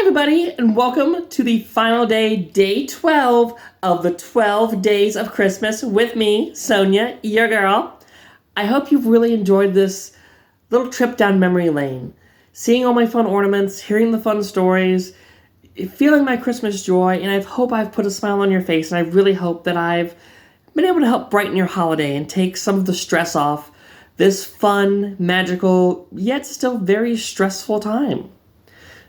everybody, and welcome to the final day, day 12 of the 12 days of Christmas with me, Sonia, your girl. I hope you've really enjoyed this little trip down memory lane, seeing all my fun ornaments, hearing the fun stories, feeling my Christmas joy, and I hope I've put a smile on your face, and I really hope that I've been able to help brighten your holiday and take some of the stress off this fun, magical, yet still very stressful time.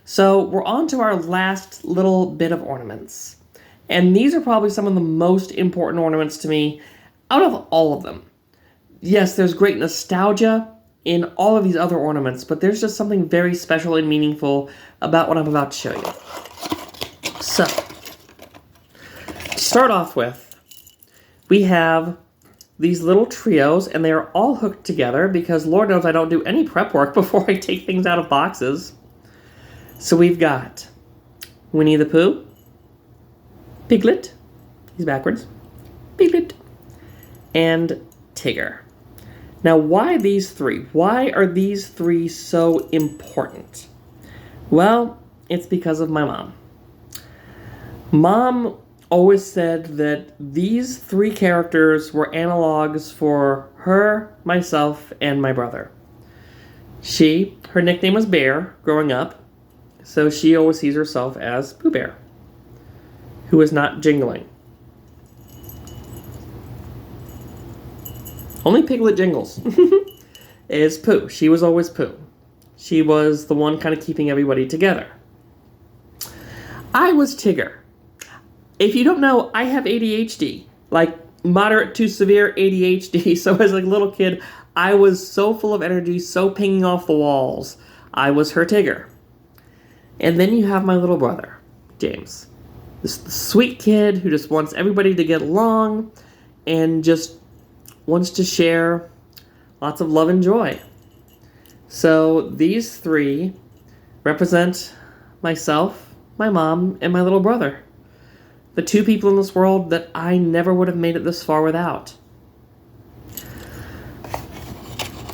So we're on to our last little bit of ornaments. And these are probably some of the most important ornaments to me out of all of them. Yes, there's great nostalgia in all of these other ornaments, but there's just something very special and meaningful about what I'm about to show you. So, to start off with, we have these little trios, and they are all hooked together because Lord knows I don't do any prep work before I take things out of boxes. So we've got Winnie the Pooh, Piglet, he's backwards, Piglet, and Tigger. Now, why these three? Why are these three so important? Well, it's because of my mom. Mom always said that these three characters were analogs for her, myself, and my brother. Her nickname was Bear growing up. So she always sees herself as Pooh Bear, who is not jingling. Only Piglet jingles. Is Pooh. She was always Pooh. She was the one kind of keeping everybody together. I was Tigger. If you don't know, I have ADHD, like moderate to severe ADHD. So as a little kid, I was so full of energy, so pinging off the walls. I was her Tigger. And then you have my little brother, James. This sweet kid who just wants everybody to get along and just wants to share lots of love and joy. So these three represent myself, my mom, and my little brother. The two people in this world that I never would have made it this far without.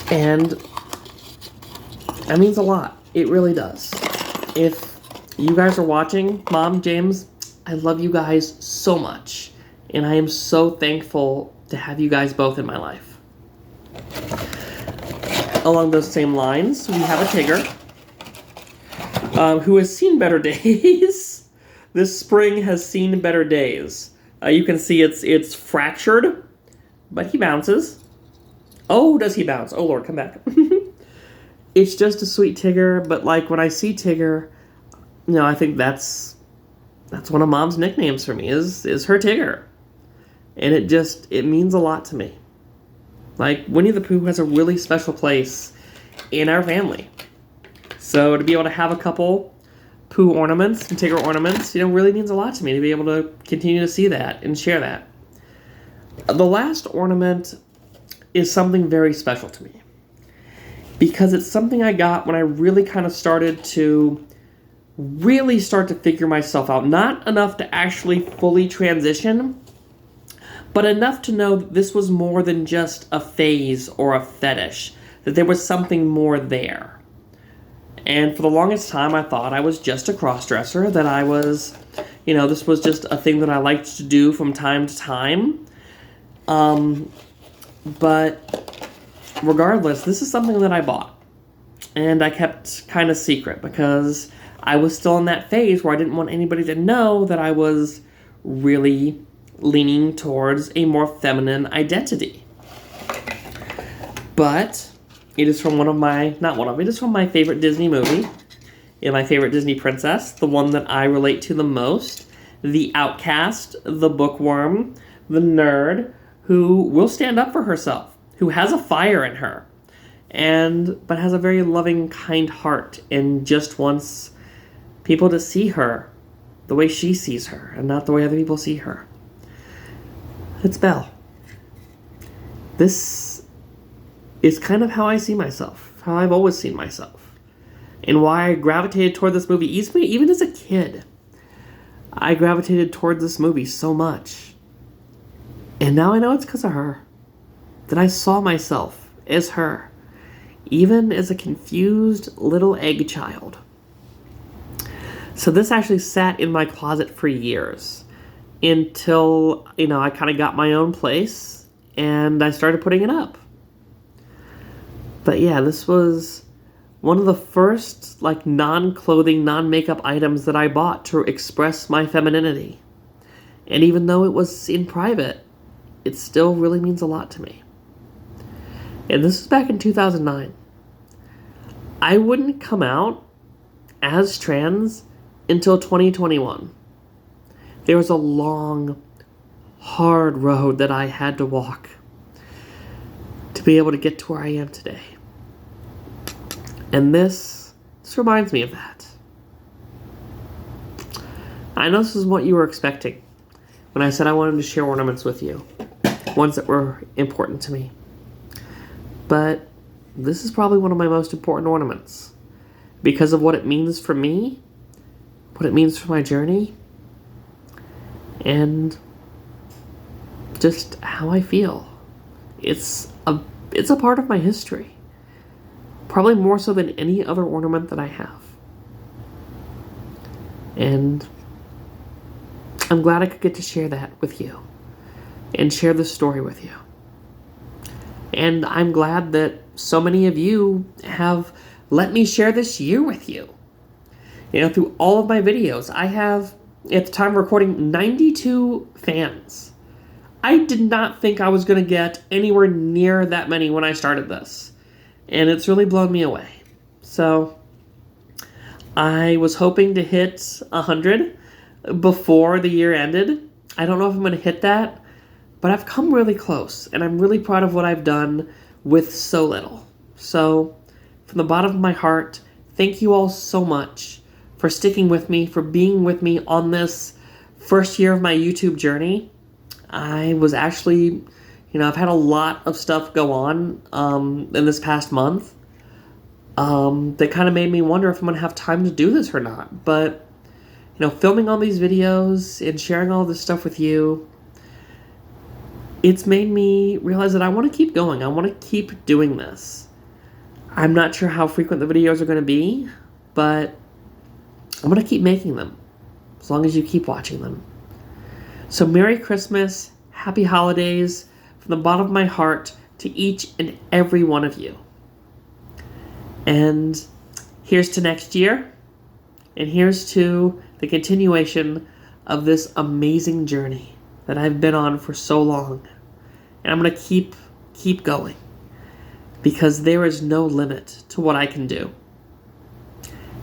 And that means a lot. It really does. If you guys are watching, Mom, James, I love you guys so much. And I am so thankful to have you guys both in my life. Along those same lines, we have a Tigger who has seen better days. This spring has seen better days. You can see it's fractured, but he bounces. Oh, does he bounce? Oh, Lord, come back. It's just a sweet Tigger, but like when I see Tigger, I think that's one of Mom's nicknames for me is her Tigger. And it means a lot to me. Like Winnie the Pooh has a really special place in our family. So to be able to have a couple Pooh ornaments and Tigger ornaments, really means a lot to me to be able to continue to see that and share that. The last ornament is something very special to me. Because it's something I got when I really kind of started to figure myself out. Not enough to actually fully transition, but enough to know that this was more than just a phase or a fetish. That there was something more there. And for the longest time, I thought I was just a crossdresser. That I was, this was just a thing that I liked to do from time to time. But regardless, this is something that I bought. And I kept kind of secret because I was still in that phase where I didn't want anybody to know that I was really leaning towards a more feminine identity. But it is from it is from my favorite Disney movie and my favorite Disney princess, the one that I relate to the most, the outcast, the bookworm, the nerd who will stand up for herself. Who has a fire in her, but has a very loving, kind heart, and just wants people to see her the way she sees her, and not the way other people see her. It's Belle. This is kind of how I see myself, how I've always seen myself, and why I gravitated toward this movie. Even as a kid, I gravitated toward this movie so much. And now I know it's because of her. That I saw myself as her, even as a confused little egg child. So this actually sat in my closet for years until, I kind of got my own place and I started putting it up. But yeah, this was one of the first non-clothing, non-makeup items that I bought to express my femininity. And even though it was in private, it still really means a lot to me. And this was back in 2009. I wouldn't come out as trans until 2021. There was a long, hard road that I had to walk to be able to get to where I am today. And this reminds me of that. I know this is what you were expecting when I said I wanted to share ornaments with you, ones that were important to me. But this is probably one of my most important ornaments because of what it means for me, what it means for my journey, and just how I feel. It's a part of my history. Probably more so than any other ornament that I have. And I'm glad I could get to share that with you and share this story with you. And I'm glad that so many of you have let me share this year with you. Through all of my videos, I have, at the time of recording, 92 fans. I did not think I was going to get anywhere near that many when I started this. And it's really blown me away. So I was hoping to hit 100 before the year ended. I don't know if I'm going to hit that, but I've come really close. And I'm really proud of what I've done with so little. So from the bottom of my heart, thank you all so much for sticking with me, for being with me on this first year of my YouTube journey. I was actually, I've had a lot of stuff go on in this past month that kind of made me wonder if I'm going to have time to do this or not. But, filming all these videos and sharing all this stuff with you, it's made me realize that I want to keep going. I want to keep doing this. I'm not sure how frequent the videos are going to be, but I'm going to keep making them as long as you keep watching them. So Merry Christmas, Happy Holidays, from the bottom of my heart to each and every one of you. And here's to next year, and here's to the continuation of this amazing journey that I've been on for so long. And I'm going to keep going, because there is no limit to what I can do.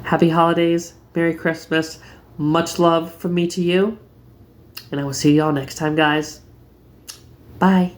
Happy Holidays, Merry Christmas, much love from me to you, and I will see y'all next time, guys. Bye.